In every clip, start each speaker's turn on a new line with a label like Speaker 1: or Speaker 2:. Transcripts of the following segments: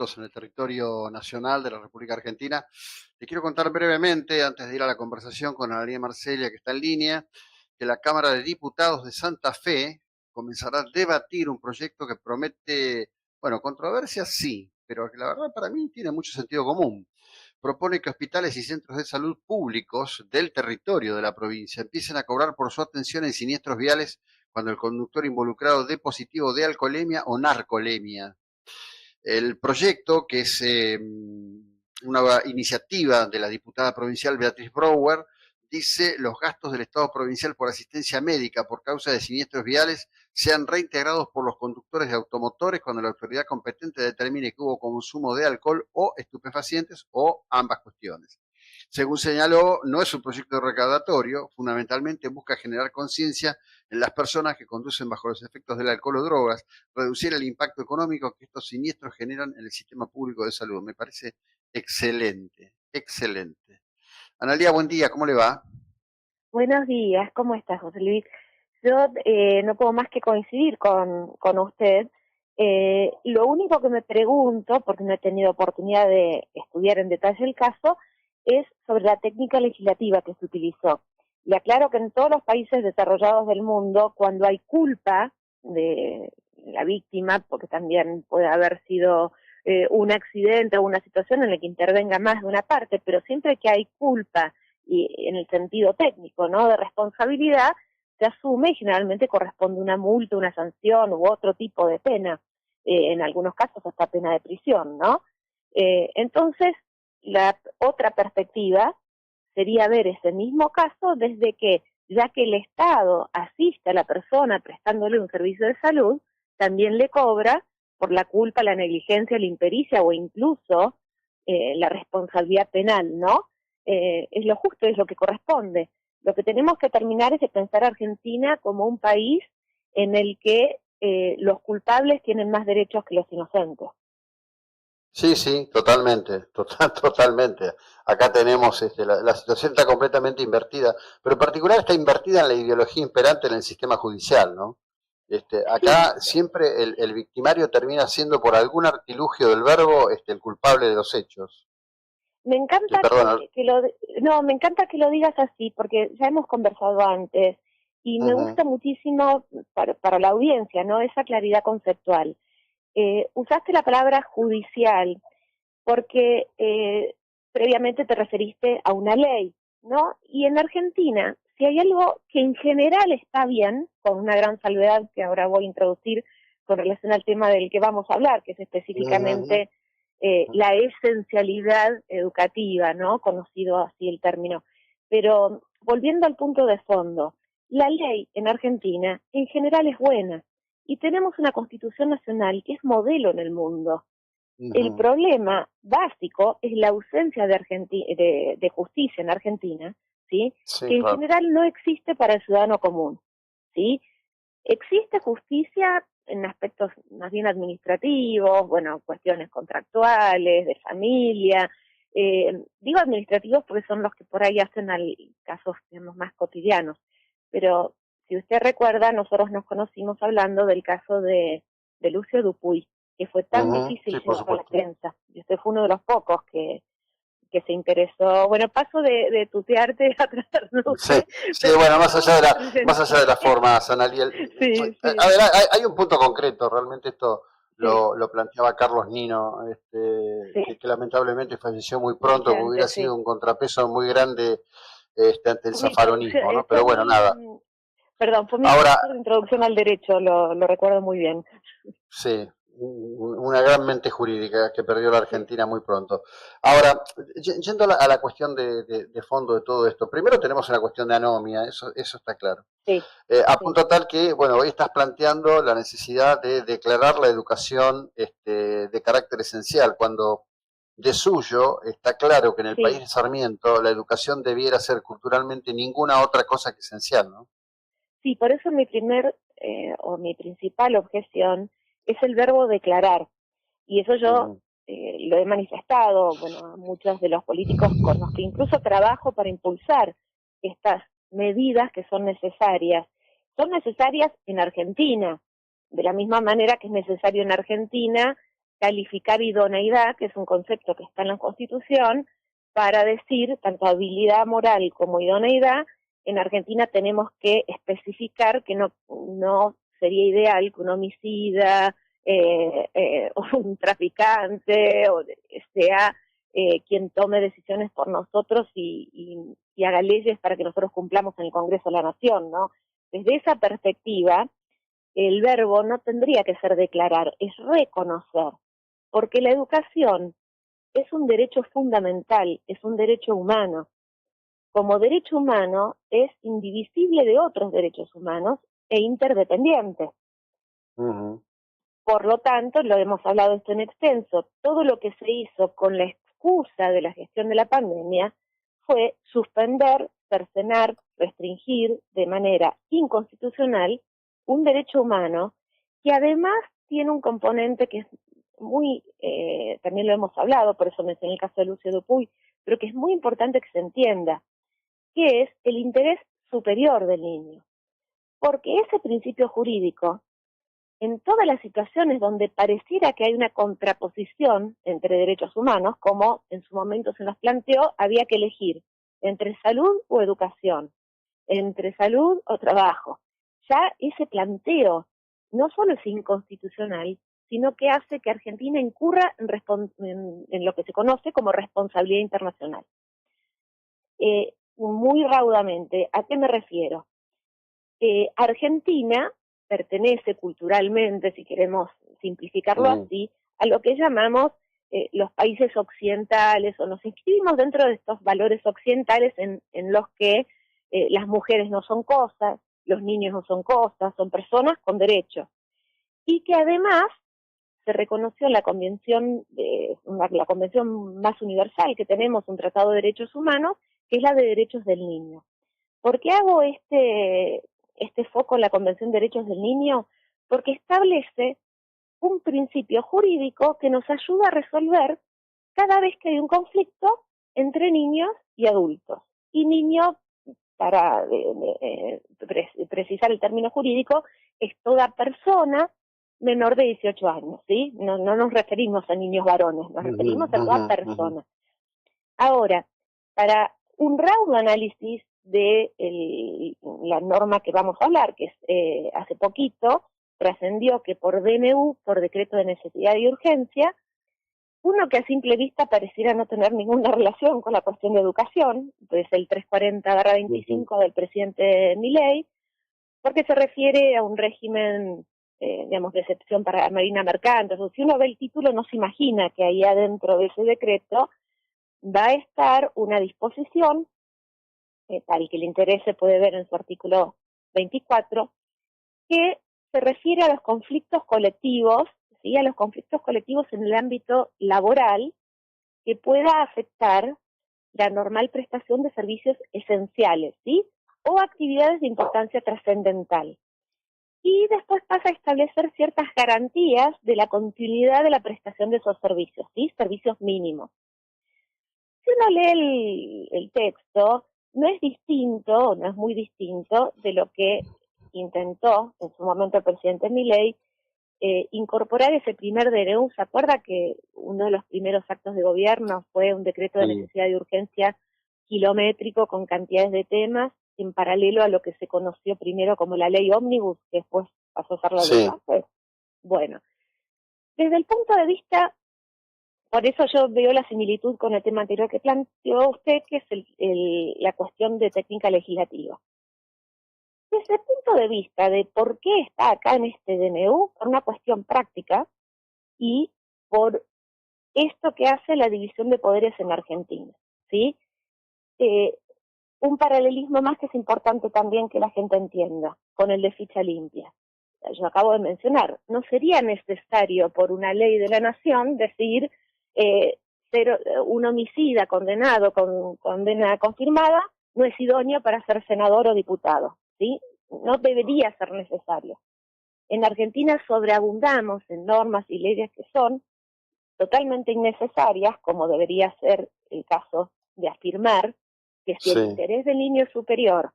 Speaker 1: en el territorio nacional de la República Argentina. Te quiero contar brevemente, antes de ir a la conversación con Analía Marcelia, que está en línea, que la Cámara de Diputados de Santa Fe comenzará a debatir un proyecto que promete, bueno, controversia sí, pero que la verdad para mí tiene mucho sentido común. Propone que hospitales y centros de salud públicos del territorio de la provincia empiecen a cobrar por su atención en siniestros viales cuando el conductor involucrado dé positivo de alcoholemia o narcolemia. El proyecto, que es una iniciativa de la diputada provincial Beatriz Brouwer, dice los gastos del Estado provincial por asistencia médica por causa de siniestros viales sean reintegrados por los conductores de automotores cuando la autoridad competente determine que hubo consumo de alcohol o estupefacientes o ambas cuestiones. Según señaló, no es un proyecto recaudatorio, fundamentalmente busca generar conciencia en las personas que conducen bajo los efectos del alcohol o drogas, reducir el impacto económico que estos siniestros generan en el sistema público de salud. Me parece excelente, excelente. Analía, buen día, ¿cómo le va?
Speaker 2: Buenos días, ¿cómo estás, José Luis? Yo no puedo más que coincidir con usted. Lo único que me pregunto, porque no he tenido oportunidad de estudiar en detalle el caso, es sobre la técnica legislativa que se utilizó. Le aclaro que en todos los países desarrollados del mundo, cuando hay culpa de la víctima, porque también puede haber sido un accidente o una situación en la que intervenga más de una parte, pero siempre que hay culpa y en el sentido técnico, ¿no?, de responsabilidad, se asume y generalmente corresponde una multa, una sanción u otro tipo de pena, en algunos casos hasta pena de prisión, ¿no? Entonces, la otra perspectiva sería ver ese mismo caso desde que, ya que el Estado asiste a la persona prestándole un servicio de salud, también le cobra por la culpa, la negligencia, la impericia o incluso la responsabilidad penal, ¿no? Es lo justo, es lo que corresponde. Lo que tenemos que terminar es de pensar a Argentina como un país en el que los culpables tienen más derechos que los inocentes.
Speaker 1: Sí, sí, totalmente, totalmente. Acá tenemos, la situación está completamente invertida, pero en particular está invertida en la ideología imperante en el sistema judicial, ¿no?
Speaker 2: Sí,
Speaker 1: Acá siempre el victimario termina siendo por algún artilugio del verbo el culpable de los hechos.
Speaker 2: me encanta
Speaker 1: Perdón.
Speaker 2: no, me encanta que lo digas así, porque ya hemos conversado antes y me
Speaker 1: Uh-huh.
Speaker 2: gusta muchísimo para la audiencia, ¿no?, esa claridad conceptual. Usaste la palabra judicial porque previamente te referiste a una ley, ¿no? Y en Argentina, si hay algo que en general está bien, con una gran salvedad que ahora voy a introducir con relación al tema del que vamos a hablar, que es
Speaker 1: Uh-huh.
Speaker 2: específicamente la esencialidad educativa, ¿no?, conocido así el término. Pero volviendo al punto de fondo, la ley en Argentina en general es buena y tenemos una constitución nacional que es modelo en el mundo. El
Speaker 1: Uh-huh.
Speaker 2: problema básico es la ausencia de justicia en Argentina, ¿sí?,
Speaker 1: Sí,
Speaker 2: que en
Speaker 1: claro.
Speaker 2: general no existe para el ciudadano común, ¿sí? Existe justicia en aspectos más bien administrativos, bueno, cuestiones contractuales, de familia, digo administrativos porque son los que por ahí hacen casos, digamos, más cotidianos, pero si usted recuerda, nosotros nos conocimos hablando del caso de Lucio Dupuy, que fue tan
Speaker 1: Uh-huh.
Speaker 2: difícil
Speaker 1: Sí, por
Speaker 2: llevarlo a la
Speaker 1: supuesto.
Speaker 2: prensa, y usted fue uno de los pocos que se interesó. Bueno, paso de tutearte a
Speaker 1: Sí,
Speaker 2: tratarse,
Speaker 1: sí,
Speaker 2: pero
Speaker 1: bueno,
Speaker 2: vamos
Speaker 1: más
Speaker 2: fluyendo.
Speaker 1: allá de las formas, Analiel.
Speaker 2: Sí,
Speaker 1: A
Speaker 2: sí,
Speaker 1: ver, hay un punto concreto, realmente esto
Speaker 2: sí,
Speaker 1: lo planteaba Carlos Nino,
Speaker 2: sí,
Speaker 1: que lamentablemente falleció muy pronto, porque hubiera
Speaker 2: dirigente,
Speaker 1: sido
Speaker 2: sí.
Speaker 1: un contrapeso muy grande ante el
Speaker 2: Fue mi introducción,
Speaker 1: zafaronismo, ¿no? Pero bueno, nada.
Speaker 2: perdón, fue mi
Speaker 1: Ahora,
Speaker 2: profesor de introducción al derecho, lo recuerdo muy bien.
Speaker 1: sí, una gran mente jurídica que perdió la
Speaker 2: Sí,
Speaker 1: Argentina muy pronto. Ahora, yendo a la cuestión de fondo de todo esto, primero tenemos una cuestión de anomia, eso está claro.
Speaker 2: sí,
Speaker 1: A
Speaker 2: sí.
Speaker 1: punto tal que, bueno, hoy estás planteando la necesidad de declarar la educación de carácter esencial, cuando de suyo está claro que en el país
Speaker 2: Sí,
Speaker 1: de Sarmiento la educación debiera ser culturalmente ninguna otra cosa que esencial, ¿no?
Speaker 2: sí, por eso o mi principal objeción es el verbo declarar. Y eso yo
Speaker 1: Uh-huh.
Speaker 2: lo he manifestado, bueno, a muchos de los políticos con los que incluso trabajo para impulsar estas medidas que son necesarias. Son necesarias en Argentina, de la misma manera que es necesario en Argentina calificar idoneidad, que es un concepto que está en la Constitución, para decir tanto habilidad moral como idoneidad. En Argentina tenemos que especificar que no sería ideal que un homicida o un traficante sea quien tome decisiones por nosotros y haga leyes para que nosotros cumplamos en el Congreso de la Nación, ¿no? Desde esa perspectiva, el verbo no tendría que ser declarar, es reconocer, porque la educación es un derecho fundamental, es un derecho humano. Como derecho humano es indivisible de otros derechos humanos e interdependiente.
Speaker 1: Ujú.
Speaker 2: Por lo tanto, lo hemos hablado esto en extenso, todo lo que se hizo con la excusa de la gestión de la pandemia fue suspender, cercenar, restringir de manera inconstitucional un derecho humano que además tiene un componente que es muy, también lo hemos hablado, por eso mencioné el caso de Lucio Dupuy, pero que es muy importante que se entienda, que es el interés superior del niño. Porque ese principio jurídico, en todas las situaciones donde pareciera que hay una contraposición entre derechos humanos, como en su momento se nos planteó, había que elegir entre salud o educación, entre salud o trabajo. Ya ese planteo no solo es inconstitucional, sino que hace que Argentina incurra en lo que se conoce como responsabilidad internacional. Muy raudamente, ¿a qué me refiero? Argentina pertenece culturalmente, si queremos simplificarlo así, a lo que llamamos los países occidentales, o nos inscribimos dentro de estos valores occidentales en los que las mujeres no son cosas, los niños no son cosas, son personas con derechos. Y que además se reconoció en la convención, la convención más universal que tenemos, un tratado de derechos humanos, que es la de derechos del niño. ¿Por qué hago este foco en la Convención de Derechos del Niño? Porque establece un principio jurídico que nos ayuda a resolver cada vez que hay un conflicto entre niños y adultos. Y niño, para precisar el término jurídico, es toda persona menor de 18 años, ¿sí? No nos referimos a niños varones, nos referimos a toda persona. Ahora, para un raudo análisis de la norma que vamos a hablar, que es hace poquito, trascendió que por DNU, por decreto de necesidad y urgencia, uno que a simple vista pareciera no tener ninguna relación con la cuestión de educación, pues el 340/25 del presidente Milei, porque se refiere a un régimen, digamos, de excepción para la marina mercante. Entonces, si uno ve el título, no se imagina que ahí adentro de ese decreto va a estar una disposición, tal que le interese puede ver en su artículo 24, que se refiere a los conflictos colectivos, ¿sí? A los conflictos colectivos en el ámbito laboral que pueda afectar la normal prestación de servicios esenciales, ¿sí? O actividades de importancia trascendental. Y después pasa a establecer ciertas garantías de la continuidad de la prestación de esos servicios, ¿sí? Servicios mínimos. Si uno lee el texto, no es muy distinto de lo que intentó en su momento el presidente Milei, incorporar ese primer DNU. ¿Se acuerda que uno de los primeros actos de gobierno fue un decreto de necesidad y urgencia kilométrico con cantidades de temas, en paralelo a lo que se conoció primero como la ley ómnibus, que después pasó a ser la ley base? Bueno, desde el punto de vista, por eso yo veo la similitud con el tema anterior que planteó usted, que es la cuestión de técnica legislativa. Desde el punto de vista de por qué está acá en este DNU, por una cuestión práctica y por esto que hace la división de poderes en Argentina, ¿sí? Un paralelismo más que es importante también que la gente entienda, con el de ficha limpia. Yo acabo de mencionar, no sería necesario por una ley de la nación decir un homicida condenado con condena confirmada no es idóneo para ser senador o diputado, ¿sí? No debería ser necesario. En Argentina sobreabundamos en normas y leyes que son totalmente innecesarias, como debería ser el caso de afirmar que si el interés del niño es superior,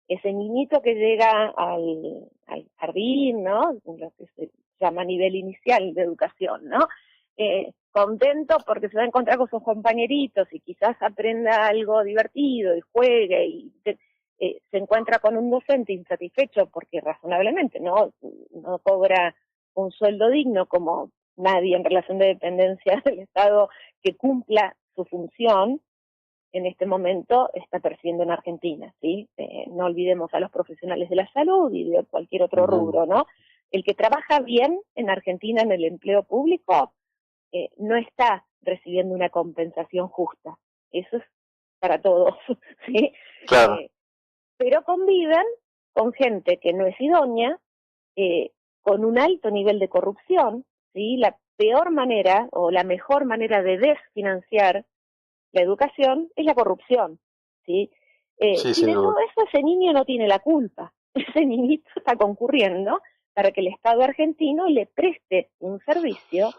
Speaker 2: ese niñito que llega al jardín, ¿no? Lo que se llama nivel inicial de educación, ¿no? contento porque se va a encontrar con sus compañeritos y quizás aprenda algo divertido y juegue y se encuentra con un docente insatisfecho porque razonablemente no cobra un sueldo digno como nadie en relación de dependencia del Estado que cumpla su función, en este momento está percibiendo en Argentina, ¿sí? No olvidemos a los profesionales de la salud y de cualquier otro rubro, ¿no? El que trabaja bien en Argentina en el empleo público no está recibiendo una compensación justa. Eso es para todos, ¿sí?
Speaker 1: Claro.
Speaker 2: Pero conviven con gente que no es idónea, con un alto nivel de corrupción, ¿sí? La peor manera o la mejor manera de desfinanciar la educación es la corrupción, ¿sí?
Speaker 1: Sí,
Speaker 2: Y
Speaker 1: sin
Speaker 2: de
Speaker 1: duda.
Speaker 2: todo eso ese niño no tiene la culpa. Ese niñito está concurriendo para que el Estado argentino le preste un servicio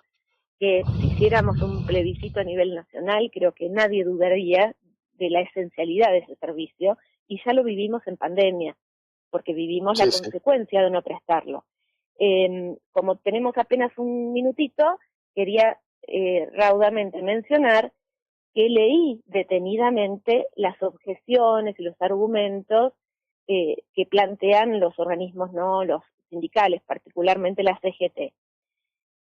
Speaker 2: que si hiciéramos un plebiscito a nivel nacional, creo que nadie dudaría de la esencialidad de ese servicio, y ya lo vivimos en pandemia, porque vivimos la
Speaker 1: Sí, sí.
Speaker 2: consecuencia de no prestarlo. Como tenemos apenas un minutito, quería raudamente mencionar que leí detenidamente las objeciones y los argumentos que plantean los organismos, no los sindicales, particularmente la CGT.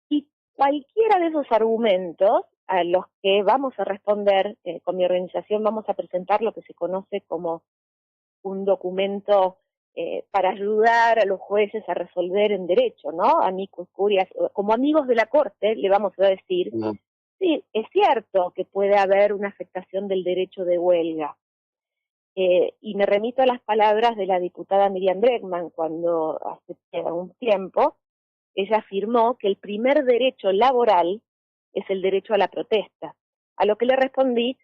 Speaker 2: Y cualquiera de esos argumentos a los que vamos a responder, con mi organización vamos a presentar lo que se conoce como un documento para ayudar a los jueces a resolver en derecho, ¿no? Amicus curias, como amigos de la Corte, le vamos a decir, sí, es cierto que puede haber una afectación del derecho de huelga. Y me remito a las palabras de la diputada Miriam Bregman cuando hace un tiempo ella afirmó que el primer derecho laboral es el derecho a la protesta. A lo que le respondí,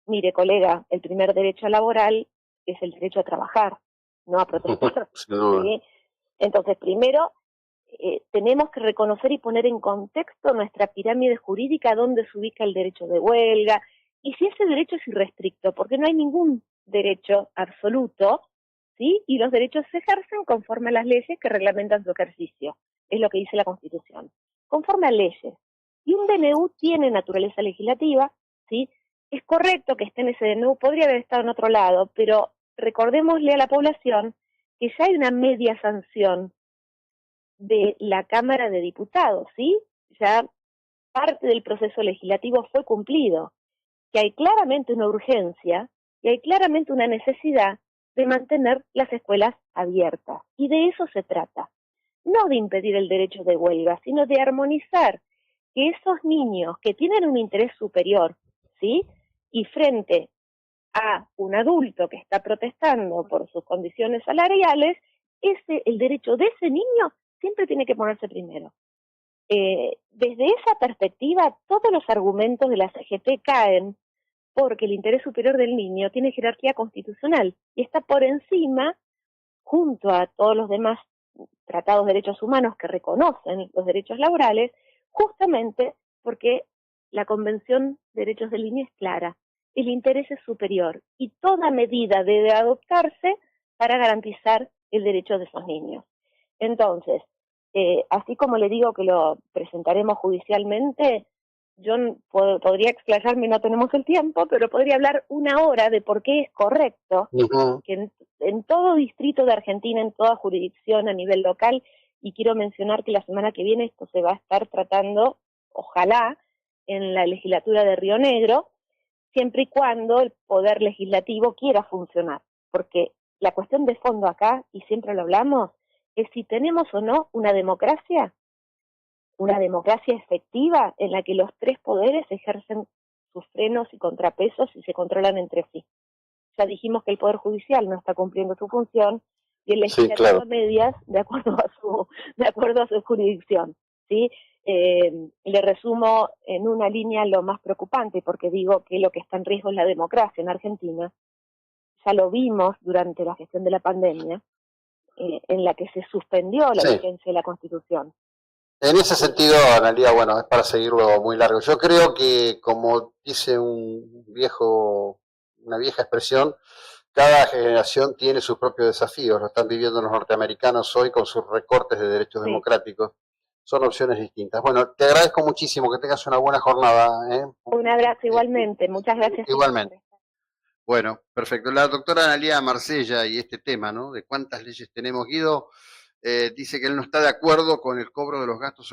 Speaker 2: mire colega, el primer derecho laboral es el derecho a trabajar, no a protestar.
Speaker 1: Sin duda.
Speaker 2: ¿Sí? Entonces, primero, tenemos que reconocer y poner en contexto nuestra pirámide jurídica donde se ubica el derecho de huelga y si ese derecho es irrestricto, porque no hay ningún derecho absoluto, ¿sí? Y los derechos se ejercen conforme a las leyes que reglamentan su ejercicio, es lo que dice la Constitución, conforme a leyes. Y un DNU tiene naturaleza legislativa, ¿sí? Es correcto que esté en ese DNU, podría haber estado en otro lado, pero recordémosle a la población que ya hay una media sanción de la Cámara de Diputados, ¿sí? Ya parte del proceso legislativo fue cumplido, que hay claramente una urgencia y hay claramente una necesidad de mantener las escuelas abiertas. Y de eso se trata. No de impedir el derecho de huelga, sino de armonizar que esos niños que tienen un interés superior, ¿sí? Y frente a un adulto que está protestando por sus condiciones salariales, el derecho de ese niño siempre tiene que ponerse primero. Desde esa perspectiva, todos los argumentos de la CGT caen porque el interés superior del niño tiene jerarquía constitucional y está por encima, junto a todos los demás tratados de derechos humanos que reconocen los derechos laborales, justamente porque la Convención de Derechos del Niño es clara. El interés es superior y toda medida debe adoptarse para garantizar el derecho de esos niños. Entonces, así como le digo que lo presentaremos judicialmente, yo podría explayarme, no tenemos el tiempo, pero podría hablar una hora de por qué es correcto que en todo distrito de Argentina, en toda jurisdicción a nivel local, y quiero mencionar que la semana que viene esto se va a estar tratando, ojalá, en la legislatura de Río Negro, siempre y cuando el poder legislativo quiera funcionar, porque la cuestión de fondo acá, y siempre lo hablamos, es si tenemos o no una democracia efectiva en la que los tres poderes ejercen sus frenos y contrapesos y se controlan entre sí. Ya dijimos que el Poder Judicial no está cumpliendo su función y el legislativo
Speaker 1: Sí, claro.
Speaker 2: a medias de acuerdo a su jurisdicción, ¿sí? Le resumo en una línea lo más preocupante, porque digo que lo que está en riesgo es la democracia en Argentina. Ya lo vimos durante la gestión de la pandemia, en la que se suspendió la
Speaker 1: Sí.
Speaker 2: vigencia de la Constitución.
Speaker 1: En ese sentido, Analia, bueno, es para seguirlo muy largo. Yo creo que, como dice una vieja expresión, cada generación tiene sus propios desafíos. Lo están viviendo los norteamericanos hoy con sus recortes de derechos
Speaker 2: Sí,
Speaker 1: democráticos. son opciones distintas. Bueno, te agradezco muchísimo, que tengas una buena jornada.
Speaker 2: Un abrazo igualmente, muchas gracias.
Speaker 1: Igualmente. Bueno, perfecto. La doctora Analía Marsella y este tema, ¿no? De cuántas leyes tenemos, Guido, dice que él no está de acuerdo con el cobro de los gastos